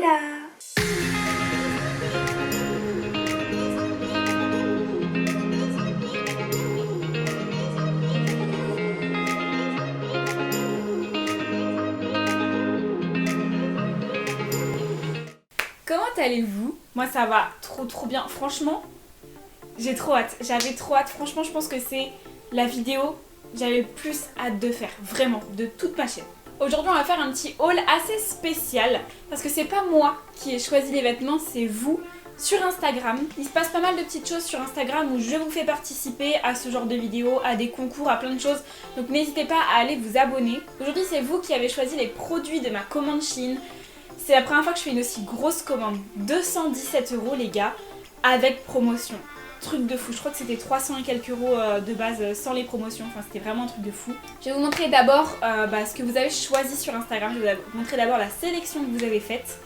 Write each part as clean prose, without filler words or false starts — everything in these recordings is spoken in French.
Voilà. Comment allez-vous? Moi ça va trop bien. Franchement, j'ai trop hâte. J'avais trop hâte. Franchement, je pense que c'est la vidéo que j'avais le plus hâte de faire. Vraiment, de toute ma chaîne. Aujourd'hui, on va faire un petit haul assez spécial parce que c'est pas moi qui ai choisi les vêtements, c'est vous sur Instagram. Il se passe pas mal de petites choses sur Instagram où je vous fais participer à ce genre de vidéos, à des concours, à plein de choses. Donc n'hésitez pas à aller vous abonner. Aujourd'hui, c'est vous qui avez choisi les produits de ma commande Shein. C'est la première fois que je fais une aussi grosse commande. 217 € les gars, avec promotion. Truc de fou, je crois que c'était 300 et quelques euros de base sans les promotions, enfin c'était vraiment un truc de fou. Je vais vous montrer d'abord ce que vous avez choisi sur Instagram, je vais vous montrer d'abord la sélection que vous avez faite.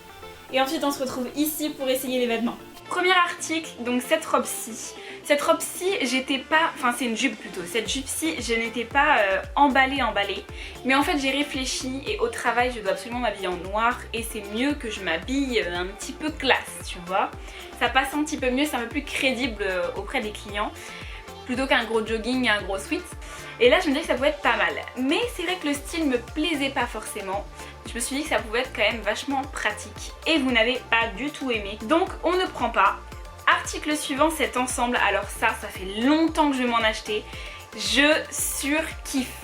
Et ensuite on se retrouve ici pour essayer les vêtements. Premier article, donc cette robe-ci. Cette robe-ci, j'étais pas... Enfin c'est une jupe plutôt. Cette jupe-ci, je n'étais pas emballée. Mais en fait j'ai réfléchi et au travail je dois absolument m'habiller en noir. Et c'est mieux que je m'habille un petit peu classe, tu vois. Ça passe un petit peu mieux, c'est un peu plus crédible auprès des clients. Plutôt qu'un gros jogging et un gros sweat. Et là je me disais que ça pouvait être pas mal. Mais c'est vrai que le style me plaisait pas forcément. Je me suis dit que ça pouvait être quand même vachement pratique. Et vous n'avez pas du tout aimé. Donc on ne prend pas. Article suivant, cet ensemble. Alors ça fait longtemps que je vais m'en acheter. Je surkiffe.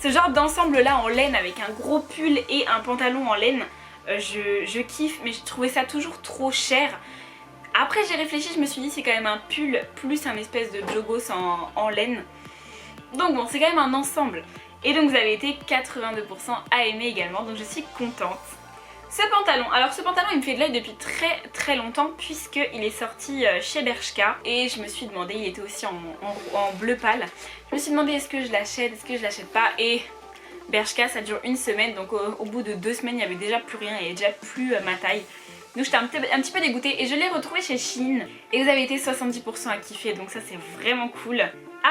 Ce genre d'ensemble là en laine avec un gros pull et un pantalon en laine. Je kiffe, mais je trouvais ça toujours trop cher. Après j'ai réfléchi, je me suis dit c'est quand même un pull plus un espèce de jogos en laine. Donc bon, c'est quand même un ensemble. Et donc vous avez été 82% à aimer également, donc je suis contente. Ce pantalon, alors ce pantalon il me fait de l'œil depuis très longtemps puisqu'il est sorti chez Bershka. Et je me suis demandé, il était aussi en bleu pâle. Je me suis demandé est-ce que je l'achète, est-ce que je l'achète pas. Et Bershka ça dure une semaine, donc au bout de 2 semaines il n'y avait déjà plus rien, il n'y avait déjà plus ma taille. Donc j'étais un petit peu dégoûtée et je l'ai retrouvé chez Shein. Et vous avez été 70% à kiffer, donc ça c'est vraiment cool.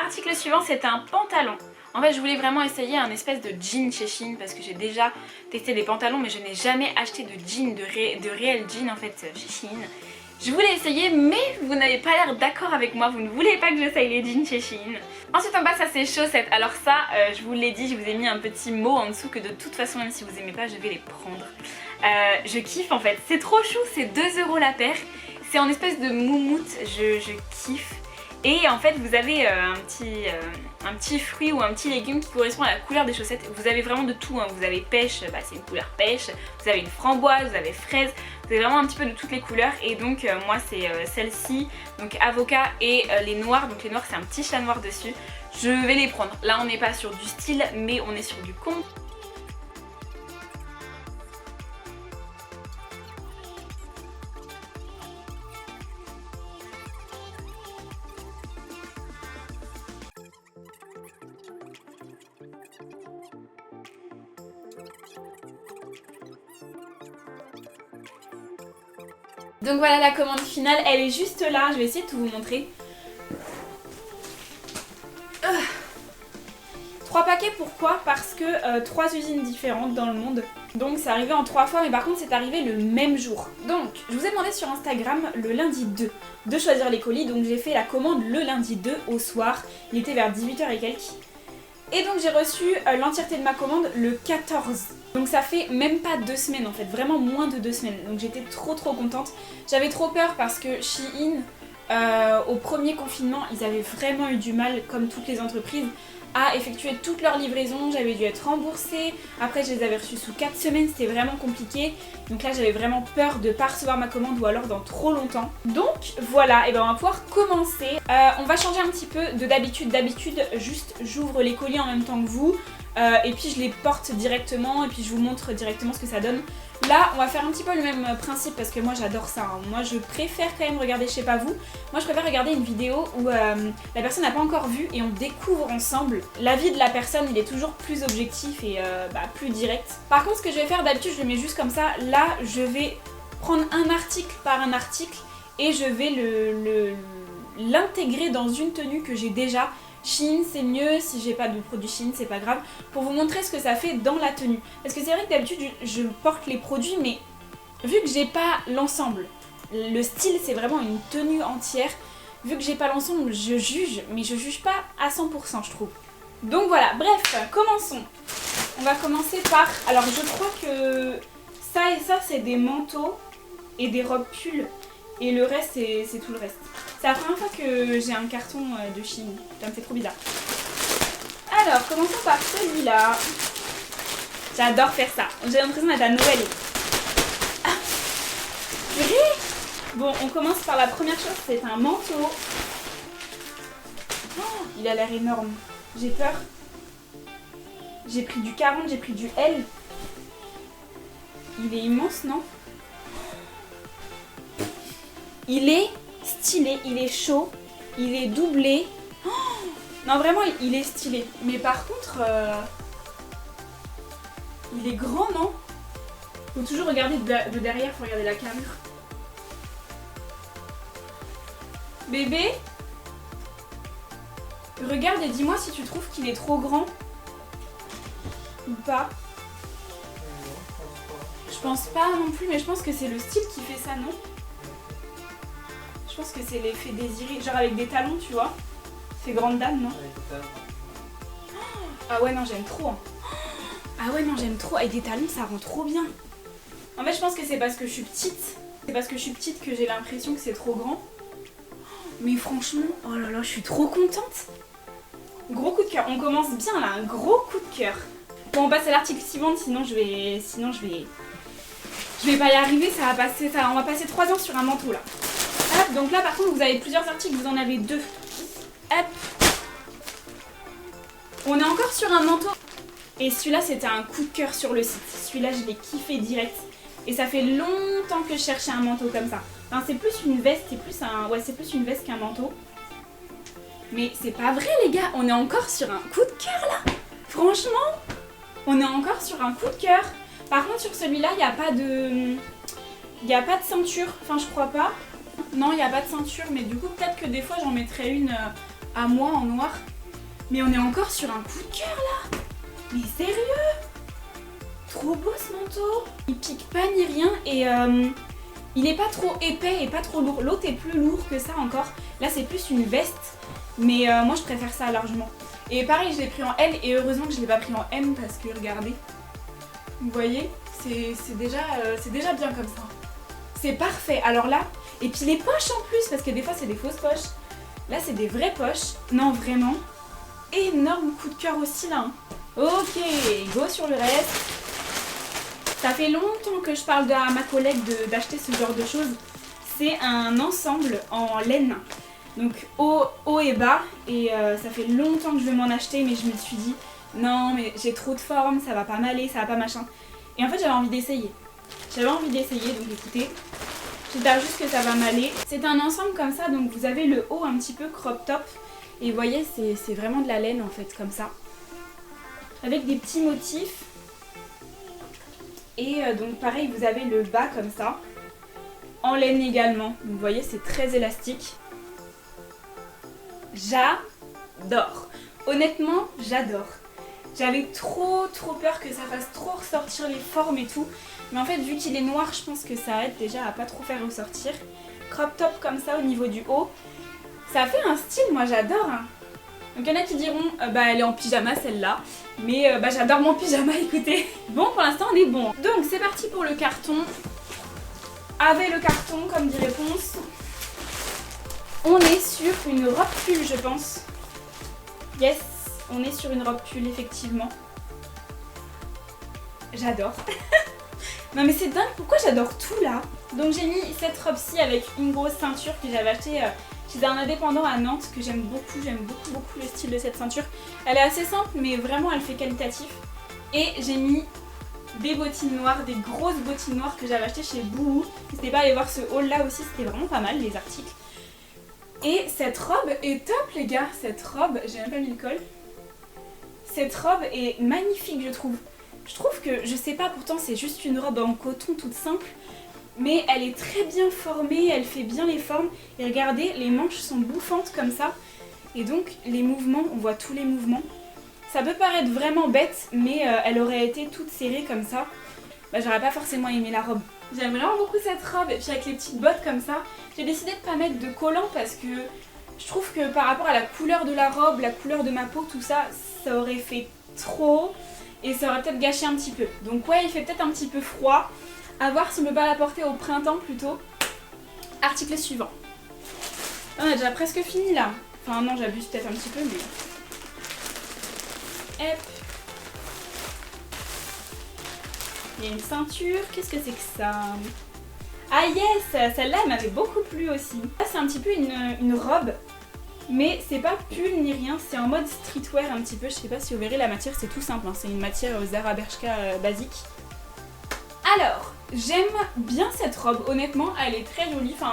Article suivant, c'est un pantalon. En fait je voulais vraiment essayer un espèce de jean chez Shein parce que j'ai déjà testé des pantalons mais je n'ai jamais acheté de jean, de réel jean en fait chez Shein. Je voulais essayer mais vous n'avez pas l'air d'accord avec moi, vous ne voulez pas que j'essaye les jeans chez Shein. Ensuite on passe à ces chaussettes. Alors ça je vous l'ai dit, je vous ai mis un petit mot en dessous que de toute façon même si vous aimez pas je vais les prendre. Je kiffe en fait, c'est trop chou, c'est 2 € la paire. C'est en espèce de moumoute, je kiffe. Et en fait vous avez un petit fruit ou un petit légume qui correspond à la couleur des chaussettes. Vous avez vraiment de tout, hein. Vous avez pêche, c'est une couleur pêche. Vous avez une framboise, vous avez fraise. Vous avez vraiment un petit peu de toutes les couleurs. Et donc moi c'est celle-ci, donc avocat et les noirs. Donc les noirs c'est un petit chat noir dessus. Je vais les prendre. Là on n'est pas sur du style mais on est sur du con. Donc voilà la commande finale, elle est juste là, je vais essayer de tout vous montrer. 3 paquets, pourquoi? Parce que 3 usines différentes dans le monde. Donc c'est arrivé en 3 fois, mais par contre c'est arrivé le même jour. Donc je vous ai demandé sur Instagram le lundi 2 de choisir les colis. Donc j'ai fait la commande le lundi 2 au soir, il était vers 18 h et quelques. Et donc j'ai reçu l'entièreté de ma commande le 14. Donc ça fait même pas 2 semaines en fait, vraiment moins de 2 semaines. Donc j'étais trop contente. J'avais trop peur parce que Shein, au premier confinement, ils avaient vraiment eu du mal, comme toutes les entreprises, à effectuer toutes leurs livraisons. J'avais dû être remboursée. Après je les avais reçues sous 4 semaines, c'était vraiment compliqué. Donc là j'avais vraiment peur de pas recevoir ma commande ou alors dans trop longtemps. Donc voilà, et ben on va pouvoir commencer. On va changer un petit peu de d'habitude. D'habitude juste j'ouvre les colis en même temps que vous. Et puis je les porte directement et puis je vous montre directement ce que ça donne. Là on va faire un petit peu le même principe parce que moi j'adore ça, hein. Moi je préfère quand même regarder, je sais pas vous, moi je préfère regarder une vidéo où la personne n'a pas encore vu et on découvre ensemble. L'avis de la personne il est toujours plus objectif et plus direct. Par contre ce que je vais faire d'habitude je le mets juste comme ça, là je vais prendre un article par un article et je vais l'intégrer dans une tenue que j'ai déjà. Shein c'est mieux, si j'ai pas de produit Shein c'est pas grave, pour vous montrer ce que ça fait dans la tenue. Parce que c'est vrai que d'habitude je porte les produits mais vu que j'ai pas l'ensemble, le style c'est vraiment une tenue entière, vu que j'ai pas l'ensemble, je juge, mais je juge pas à 100% je trouve. Donc voilà, bref, commençons. On va commencer par, alors je crois que ça et ça c'est des manteaux et des robes pulls, et le reste c'est tout le reste. C'est la première fois que j'ai un carton de Shein, ça me fait trop bizarre. Alors, commençons par celui-là. J'adore faire ça. J'ai l'impression d'être à Noël. Ah, purée. Bon, on commence par la première chose, c'est un manteau. Oh, il a l'air énorme. J'ai peur. J'ai pris du 40, j'ai pris du L. Il est immense, non? Il est stylé, il est chaud, il est doublé. Oh, non, vraiment, il est stylé. Mais par contre, il est grand, non? Faut toujours regarder de derrière, faut regarder la carrure. Bébé, regarde et dis-moi si tu trouves qu'il est trop grand. Ou pas. Je pense pas non plus, mais je pense que c'est le style qui fait ça, non? Je pense que c'est l'effet désiré, genre avec des talons, tu vois. C'est grande dame, non? Ah ouais, non, j'aime trop. Hein. Ah ouais, non, j'aime trop. Avec des talons, ça rend trop bien. En fait, je pense que c'est parce que je suis petite. C'est parce que je suis petite que j'ai l'impression que c'est trop grand. Mais franchement, oh là là, je suis trop contente. Gros coup de cœur. On commence bien là, un gros coup de cœur. Bon, on passe à l'article suivant, sinon je vais pas y arriver. Ça va passer, on va passer 3 ans sur un manteau là. Hop, donc là, par contre, vous avez plusieurs articles, vous en avez 2. Hop. On est encore sur un manteau. Et celui-là, c'était un coup de cœur sur le site. Celui-là, je l'ai kiffé direct. Et ça fait longtemps que je cherchais un manteau comme ça. Enfin, c'est plus une veste, c'est plus une veste qu'un manteau. Mais c'est pas vrai, les gars. On est encore sur un coup de cœur, là. Franchement, on est encore sur un coup de cœur. Par contre, sur celui-là, il n'y a pas de... Il n'y a pas de ceinture. Enfin, je crois pas. Non, il n'y a pas de ceinture. Mais du coup, peut-être que des fois, j'en mettrai une à moi en noir. Mais on est encore sur un coup de cœur, là. Mais sérieux? Trop beau ce manteau. Il pique pas ni rien et il est pas trop épais et pas trop lourd. L'autre est plus lourd que ça encore. Là c'est plus une veste. Mais moi je préfère ça largement. Et pareil je l'ai pris en L et heureusement que je l'ai pas pris en M parce que regardez. Vous voyez, c'est déjà bien comme ça. C'est parfait. Alors là, et puis les poches en plus parce que des fois c'est des fausses poches. Là c'est des vraies poches. Non vraiment. Énorme coup de cœur aussi là. Hein. Ok, go sur le reste. Ça fait longtemps que je parle à ma collègue d'acheter ce genre de choses. C'est un ensemble en laine. Donc haut et bas. Et ça fait longtemps que je vais m'en acheter. Mais je me suis dit, non mais j'ai trop de forme, ça va pas m'aller, ça va pas machin. Et en fait j'avais envie d'essayer. Donc écoutez. J'espère juste que ça va m'aller. C'est un ensemble comme ça. Donc vous avez le haut un petit peu crop top. Et vous voyez, c'est vraiment de la laine en fait, comme ça. Avec des petits motifs. Et donc pareil, vous avez le bas comme ça. En laine également. Donc vous voyez, c'est très élastique. J'adore. Honnêtement, j'adore. J'avais trop peur que ça fasse trop ressortir les formes et tout. Mais en fait, vu qu'il est noir, je pense que ça aide déjà à pas trop faire ressortir. Crop top comme ça au niveau du haut. Ça fait un style, moi j'adore. Hein. Donc il y en a qui diront, elle est en pyjama celle-là. Mais j'adore mon pyjama, écoutez. Bon, pour l'instant on est bon. Donc c'est parti pour le carton. Avec le carton, comme dit Réponse. On est sur une robe pull, je pense. Yes, on est sur une robe pull, effectivement. J'adore. Non mais c'est dingue, pourquoi j'adore tout là? Donc j'ai mis cette robe-ci avec une grosse ceinture que j'avais achetée chez un indépendant à Nantes, que j'aime beaucoup le style de cette ceinture. Elle est assez simple mais vraiment elle fait qualitatif. Et j'ai mis des bottines noires, des grosses bottines noires que j'avais achetées chez Bouhou. N'hésitez pas à aller voir ce haul là aussi, c'était vraiment pas mal les articles. Et cette robe est top les gars, cette robe, j'ai même pas mis le col. Cette robe est magnifique je trouve. Je trouve que, je sais pas, pourtant c'est juste une robe en coton toute simple, mais elle est très bien formée, elle fait bien les formes. Et regardez, les manches sont bouffantes comme ça. Et donc les mouvements, on voit tous les mouvements. Ça peut paraître vraiment bête, mais elle aurait été toute serrée comme ça. J'aurais pas forcément aimé la robe. J'aime vraiment beaucoup cette robe et puis avec les petites bottes comme ça. J'ai décidé de pas mettre de collant parce que je trouve que par rapport à la couleur de la robe, la couleur de ma peau, tout ça, ça aurait fait trop et ça aurait peut-être gâché un petit peu. Donc ouais, il fait peut-être un petit peu froid. À voir si on peut pas la porter au printemps plutôt. Article suivant. On a déjà presque fini là. Enfin non, j'abuse peut-être un petit peu mais... Hop. Il y a une ceinture, qu'est-ce que c'est que ça? Ah yes, celle-là elle m'avait beaucoup plu aussi. Là c'est un petit peu une robe, mais c'est pas pull ni rien, c'est en mode streetwear un petit peu. Je sais pas si vous verrez la matière, c'est tout simple, hein. C'est une matière Zara Bershka basique. Alors, j'aime bien cette robe, honnêtement, elle est très jolie, enfin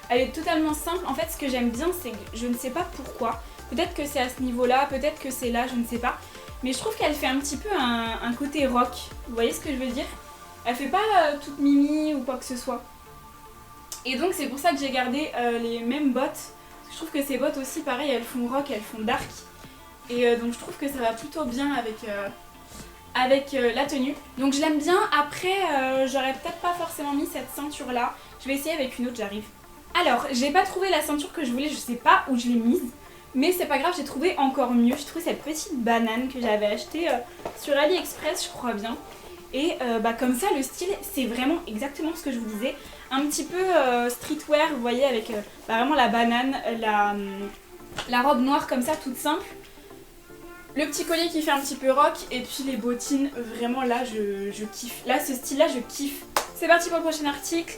elle est totalement simple. En fait ce que j'aime bien c'est que je ne sais pas pourquoi, peut-être que c'est à ce niveau-là, peut-être que c'est là, je ne sais pas. Mais je trouve qu'elle fait un petit peu un côté rock, vous voyez ce que je veux dire? Elle fait pas toute mimi ou quoi que ce soit. Et donc c'est pour ça que j'ai gardé les mêmes bottes. Parce que je trouve que ces bottes aussi, pareil, elles font rock, elles font dark. Et donc je trouve que ça va plutôt bien avec la tenue. Donc je l'aime bien. Après, j'aurais peut-être pas forcément mis cette ceinture là. Je vais essayer avec une autre, j'arrive. Alors, j'ai pas trouvé la ceinture que je voulais, je sais pas où je l'ai mise. Mais c'est pas grave, j'ai trouvé encore mieux. J'ai trouvé cette petite banane que j'avais achetée sur AliExpress, je crois bien. Et comme ça, le style, c'est vraiment exactement ce que je vous disais. Un petit peu streetwear, vous voyez, avec vraiment la banane, la robe noire comme ça, toute simple. Le petit collier qui fait un petit peu rock. Et puis les bottines, vraiment là, je kiffe. Là, ce style-là, je kiffe. C'est parti pour le prochain article.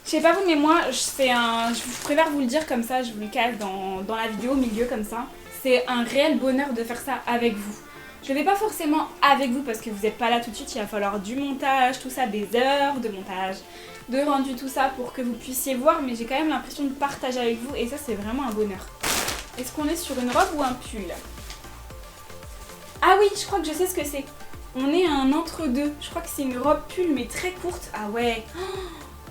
Je sais pas vous mais moi je préfère vous le dire comme ça, je vous le cache dans la vidéo au milieu comme ça. C'est un réel bonheur de faire ça avec vous. Je vais pas forcément avec vous parce que vous n'êtes pas là tout de suite, il va falloir du montage, tout ça, des heures de montage, de rendu, tout ça pour que vous puissiez voir, mais j'ai quand même l'impression de partager avec vous et ça c'est vraiment un bonheur. Est-ce qu'on est sur une robe ou un pull? Ah oui, je crois que je sais ce que c'est. On est à un entre-deux. Je crois que c'est une robe pull mais très courte. Ah ouais.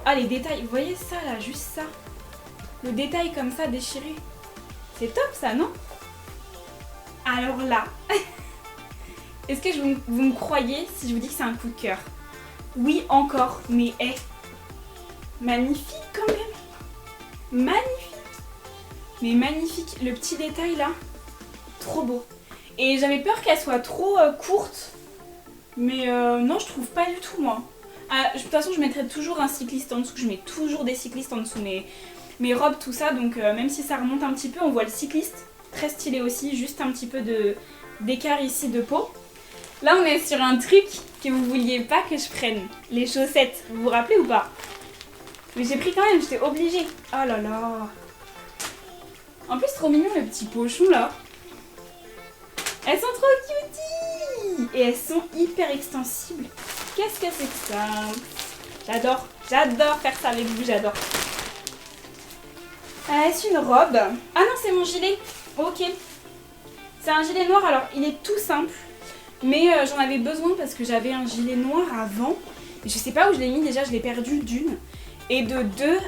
Ah les détails, vous voyez ça là, juste ça. Le détail comme ça déchiré. C'est top ça, non? Alors là, est-ce que vous me croyez si je vous dis que c'est un coup de cœur? Oui encore, mais magnifique quand même. Magnifique. Mais magnifique, le petit détail là, trop beau. Et j'avais peur qu'elle soit trop courte. Mais non, je trouve pas du tout moi. Ah, de toute façon, je mettrai toujours un cycliste en dessous. Je mets toujours des cyclistes en dessous mes robes, tout ça. Donc même si ça remonte un petit peu, on voit le cycliste. Très stylé aussi, juste un petit peu d'écart ici de peau. Là, on est sur un truc que vous vouliez pas que je prenne. Les chaussettes, vous vous rappelez ou pas? Mais j'ai pris quand même, j'étais obligée. Oh là là. En plus, trop mignon le petit pochon là. Elles sont trop cuties. Et elles sont hyper extensibles. Qu'est-ce que c'est que ça? J'adore faire ça avec vous, j'adore. Est-ce une robe? Ah non, c'est mon gilet. Ok. C'est un gilet noir, alors il est tout simple. Mais j'en avais besoin parce que j'avais un gilet noir avant. Je sais pas où je l'ai mis déjà, je l'ai perdu d'une. Et de deux,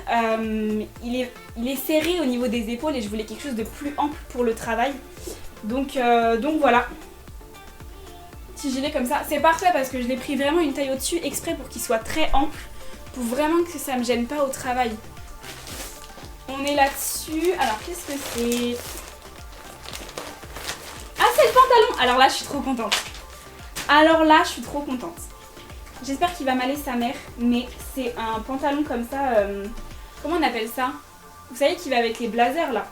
il est serré au niveau des épaules et je voulais quelque chose de plus ample pour le travail. Donc voilà. Petit gilet comme ça. C'est parfait parce que je l'ai pris vraiment une taille au-dessus exprès pour qu'il soit très ample. Pour vraiment que ça me gêne pas au travail. On est là-dessus. Alors qu'est-ce que c'est? Ah c'est le pantalon. Alors là je suis trop contente. J'espère qu'il va m'aller sa mère. Mais c'est un pantalon comme ça. Comment on appelle ça? Vous savez qui va avec les blazers là.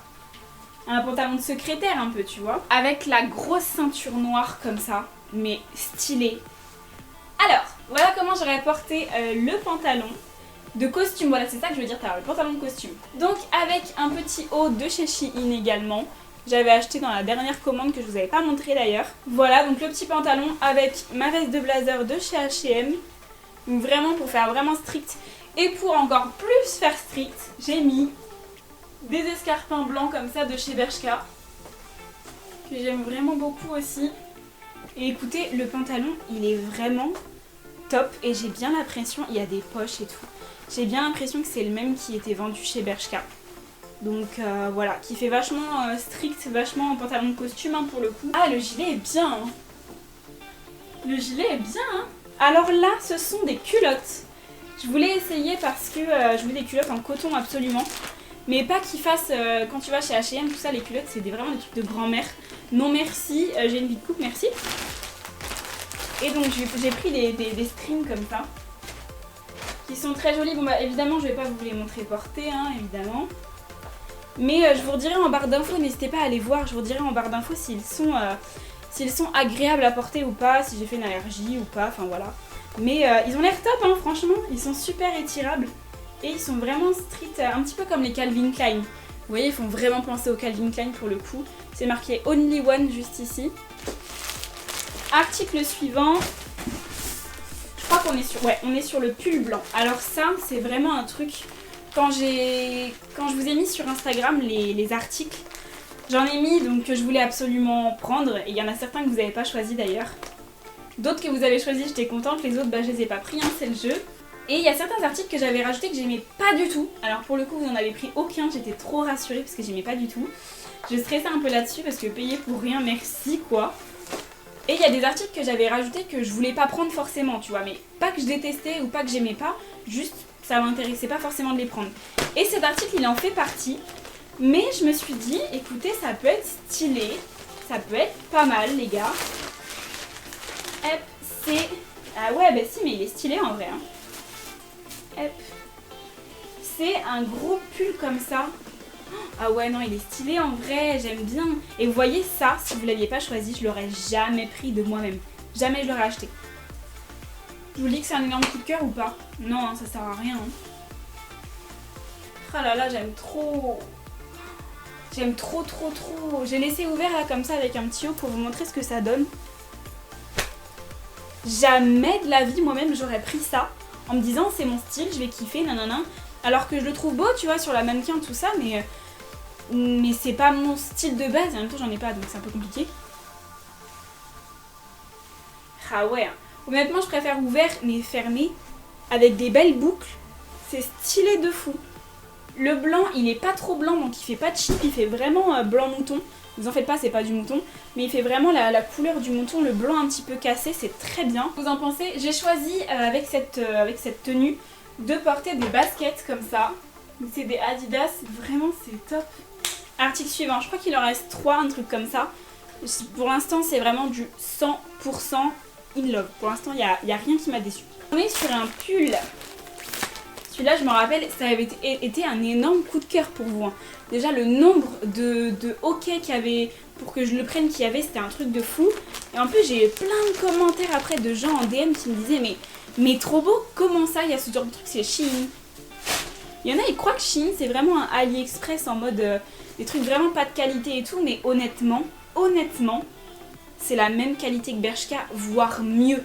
Un pantalon de secrétaire un peu tu vois. Avec la grosse ceinture noire comme ça. Mais stylé. Alors voilà comment j'aurais porté le pantalon de costume. Voilà c'est ça que je veux dire, le pantalon de costume. Donc avec un petit haut de chez Shein également. J'avais acheté dans la dernière commande que je vous avais pas montré d'ailleurs. Voilà donc le petit pantalon avec ma veste de blazer de chez H&M. Donc vraiment pour faire vraiment strict. Et pour encore plus faire strict, j'ai mis des escarpins blancs comme ça de chez Bershka. Que j'aime vraiment beaucoup aussi. Et écoutez, le pantalon il est vraiment top. Et j'ai bien l'impression, il y a des poches et tout. J'ai bien l'impression que c'est le même qui était vendu chez Bershka. Donc voilà, qui fait vachement strict, vachement pantalon de costume hein, pour le coup. Ah le gilet est bien hein. Le gilet est bien hein. Alors là, ce sont des culottes. Je voulais essayer parce que je voulais des culottes en coton absolument. Mais pas qu'ils fassent, quand tu vas chez H&M, tout ça, les culottes, c'est vraiment des trucs de grand-mère. Non merci, j'ai une vie de coupe, merci. Et donc j'ai pris des strings comme ça. Qui sont très jolis. Bon bah évidemment, je vais pas vous les montrer portés, hein, évidemment. Mais je vous redirai en barre d'infos, n'hésitez pas à aller voir. Je vous redirai en barre d'infos s'ils sont agréables à porter ou pas, si j'ai fait une allergie ou pas, enfin voilà. Mais ils ont l'air top, hein, franchement, ils sont super étirables. Et ils sont vraiment street, un petit peu comme les Calvin Klein. Vous voyez, ils font vraiment penser aux Calvin Klein pour le coup. C'est marqué Only One juste ici. Article suivant. Je crois qu'on est sur, ouais, on est sur le pull blanc. Alors ça, c'est vraiment un truc. Quand je vous ai mis sur Instagram les articles, j'en ai mis donc que je voulais absolument prendre. Et il y en a certains que vous n'avez pas choisi d'ailleurs. D'autres que vous avez choisi, j'étais contente. Les autres, bah, je les ai pas pris, hein, c'est le jeu. Et il y a certains articles que j'avais rajoutés que j'aimais pas du tout. Alors pour le coup, vous n'en avez pris aucun, j'étais trop rassurée parce que j'aimais pas du tout. Je stressais un peu là-dessus parce que payer pour rien, merci quoi. Et il y a des articles que j'avais rajoutés que je voulais pas prendre forcément, tu vois. Mais pas que je détestais ou pas que j'aimais pas, juste ça m'intéressait pas forcément de les prendre. Et cet article, il en fait partie. Mais je me suis dit, écoutez, ça peut être stylé. Ça peut être pas mal, les gars. Hop, c'est... Ah ouais, bah si, mais il est stylé en vrai, hein. Hop. C'est un gros pull comme ça. Ah ouais, non, il est stylé en vrai, j'aime bien. Et vous voyez ça, si vous ne l'aviez pas choisi, je l'aurais jamais pris de moi-même. Jamais je l'aurais acheté. Je vous dis que c'est un énorme coup de cœur ou pas? Non, hein, ça sert à rien. Hein. Ah là là, j'aime trop. J'aime trop. J'ai laissé ouvert là comme ça avec un petit haut pour vous montrer ce que ça donne. Jamais de la vie, moi-même, j'aurais pris ça. En me disant c'est mon style, je vais kiffer, nanana. Alors que je le trouve beau, tu vois, sur la mannequin, tout ça, mais c'est pas mon style de base, et en même temps j'en ai pas, donc c'est un peu compliqué. Ah ouais, honnêtement je préfère ouvert mais fermé, avec des belles boucles, c'est stylé de fou. Le blanc, il est pas trop blanc, donc il fait pas cheap, il fait vraiment blanc mouton. Vous en faites pas, c'est pas du mouton, mais il fait vraiment la couleur du mouton, le blanc un petit peu cassé, c'est très bien. Vous en pensez? J'ai choisi avec cette tenue de porter des baskets comme ça. C'est des Adidas, vraiment c'est top. Article suivant, je crois qu'il en reste 3, un truc comme ça. Pour l'instant c'est vraiment du 100% in love. Pour l'instant il n'y a rien qui m'a déçu. On est sur un pull. Celui-là je me rappelle, ça avait été un énorme coup de cœur pour vous. Hein. Déjà le nombre de hockey qu'il y avait pour que je le prenne qu'il y avait, c'était un truc de fou. Et en plus j'ai eu plein de commentaires après de gens en DM qui me disaient mais trop beau, comment ça, il y a ce genre de truc, c'est Shein. Il y en a, ils croient que Shein c'est vraiment un AliExpress en mode des trucs vraiment pas de qualité et tout, mais honnêtement, c'est la même qualité que Bershka, voire mieux.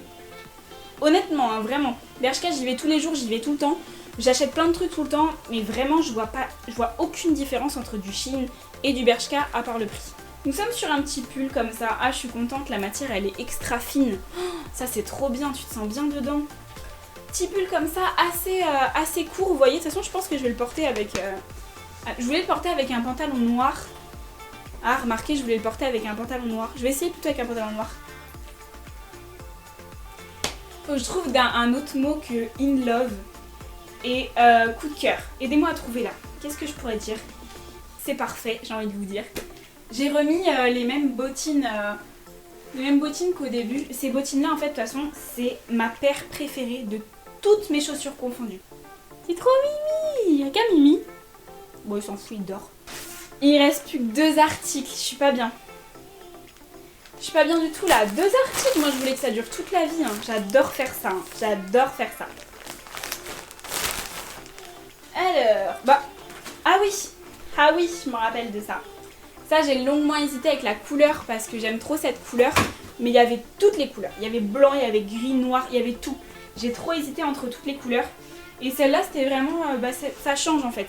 Honnêtement, hein, vraiment. Bershka, j'y vais tous les jours, j'y vais tout le temps. J'achète plein de trucs tout le temps, mais vraiment, je vois aucune différence entre du Shein et du Bershka à part le prix. Nous sommes sur un petit pull comme ça. Ah, je suis contente, la matière, elle est extra fine. Oh, ça, c'est trop bien, tu te sens bien dedans. Petit pull comme ça, assez court, vous voyez. De toute façon, je pense que je vais le porter avec... Je voulais le porter avec un pantalon noir. Ah, remarquez, je voulais le porter avec un pantalon noir. Je vais essayer plutôt avec un pantalon noir. Faut que je trouve un autre mot que in love et coup de cœur. Aidez-moi à trouver là. Qu'est-ce que je pourrais dire? C'est parfait, j'ai envie de vous dire. J'ai remis les mêmes bottines qu'au début. Ces bottines-là, en fait, de toute façon, c'est ma paire préférée de toutes mes chaussures confondues. C'est trop Mimi! Y'a qu'à Mimi. Bon, il s'en fout, il dort. Il reste plus que 2 articles, je suis pas bien. Je suis pas bien du tout là. 2 articles, moi je voulais que ça dure toute la vie. Hein. J'adore faire ça. Hein. J'adore faire ça. Alors, bah, ah oui, je me rappelle de ça. Ça, j'ai longuement hésité avec la couleur parce que j'aime trop cette couleur. Mais il y avait toutes les couleurs. Il y avait blanc, il y avait gris, noir, il y avait tout. J'ai trop hésité entre toutes les couleurs. Et celle-là, c'était vraiment, ça change en fait.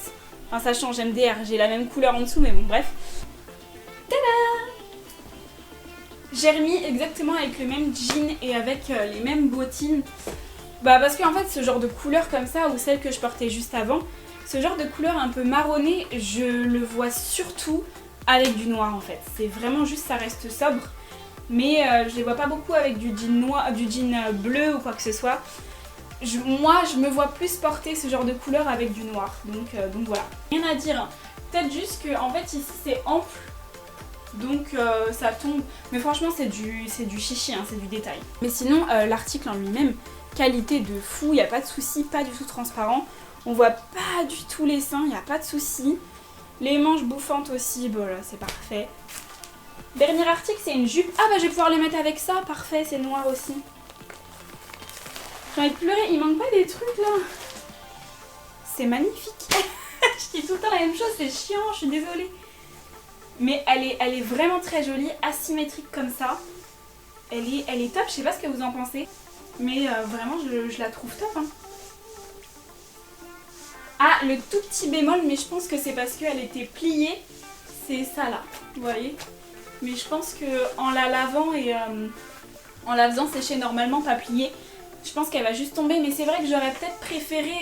Enfin, ça change, MDR. J'ai la même couleur en dessous, mais bon, bref. Tada! J'ai remis exactement avec le même jean et avec les mêmes bottines. Bah parce qu'en fait ce genre de couleur comme ça ou celle que je portais juste avant, ce genre de couleur un peu marronnée, je le vois surtout avec du noir en fait. C'est vraiment juste, ça reste sobre. mais je les vois pas beaucoup avec du jean noir, du jean bleu ou quoi que ce soit. Moi je me vois plus porter ce genre de couleur avec du noir, donc voilà. Rien à dire, hein. Peut-être juste que en fait ici c'est ample, donc ça tombe, mais franchement c'est du chichi, hein, c'est du détail. Mais sinon l'article en lui-même, qualité de fou, il n'y a pas de souci, pas du tout transparent. On voit pas du tout les seins, il n'y a pas de souci. Les manches bouffantes aussi, bon là c'est parfait. Dernier article, c'est une jupe. Ah bah je vais pouvoir les mettre avec ça, parfait, c'est noir aussi. J'ai envie de pleurer, il manque pas des trucs là. C'est magnifique. Je dis tout le temps la même chose, c'est chiant, je suis désolée. Mais elle est vraiment très jolie, asymétrique comme ça. Elle est top, je sais pas ce que vous en pensez. Mais vraiment je la trouve top, hein. Ah, le tout petit bémol, mais je pense que c'est parce qu'elle était pliée. C'est ça là, vous voyez. Mais je pense que en la lavant et en la faisant sécher normalement, pas pliée, je pense qu'elle va juste tomber. Mais c'est vrai que j'aurais peut-être préféré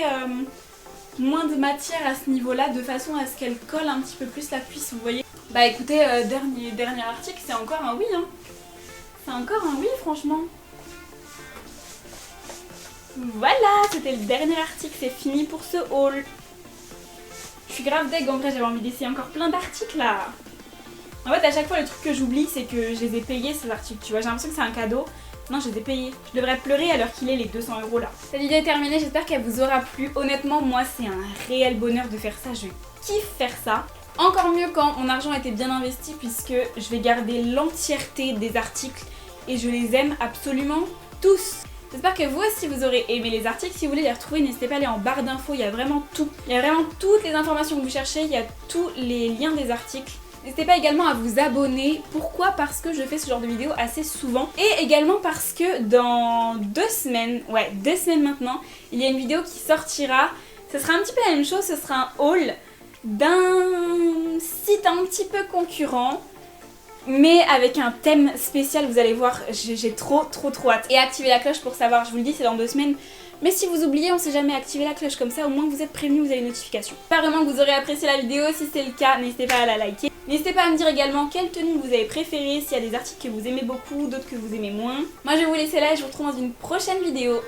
moins de matière à ce niveau-là, de façon à ce qu'elle colle un petit peu plus la cuisse, vous voyez. Bah écoutez, dernier article, c'est encore un oui, hein. C'est encore un oui, franchement. Voilà, c'était le dernier article, c'est fini pour ce haul. Je suis grave deg, en vrai j'avais envie d'essayer encore plein d'articles là. En fait à chaque fois le truc que j'oublie c'est que je les ai payés ces articles, tu vois, j'ai l'impression que c'est un cadeau. Non, je les ai payés. Je devrais pleurer à l'heure qu'il est les 200 € là. Cette vidéo est terminée, j'espère qu'elle vous aura plu. Honnêtement, moi c'est un réel bonheur de faire ça, je kiffe faire ça. Encore mieux quand mon argent était bien investi puisque je vais garder l'entièreté des articles et je les aime absolument tous. J'espère que vous aussi vous aurez aimé les articles. Si vous voulez les retrouver, n'hésitez pas à aller en barre d'infos, il y a vraiment tout. Il y a vraiment toutes les informations que vous cherchez, il y a tous les liens des articles. N'hésitez pas également à vous abonner. Pourquoi? Parce que je fais ce genre de vidéos assez souvent. Et également parce que dans 2 semaines, ouais 2 semaines maintenant, il y a une vidéo qui sortira. Ce sera un petit peu la même chose, ce sera un haul d'un site un petit peu concurrent. Mais avec un thème spécial, vous allez voir, j'ai trop hâte. Et activez la cloche pour savoir, je vous le dis, c'est dans 2 semaines. Mais si vous oubliez, on sait jamais, activer la cloche comme ça, au moins vous êtes prévenus, vous avez une notification. J'espère vraiment que vous aurez apprécié la vidéo, si c'est le cas, n'hésitez pas à la liker. N'hésitez pas à me dire également quelle tenue vous avez préférée, s'il y a des articles que vous aimez beaucoup, d'autres que vous aimez moins. Moi je vais vous laisser là et je vous retrouve dans une prochaine vidéo.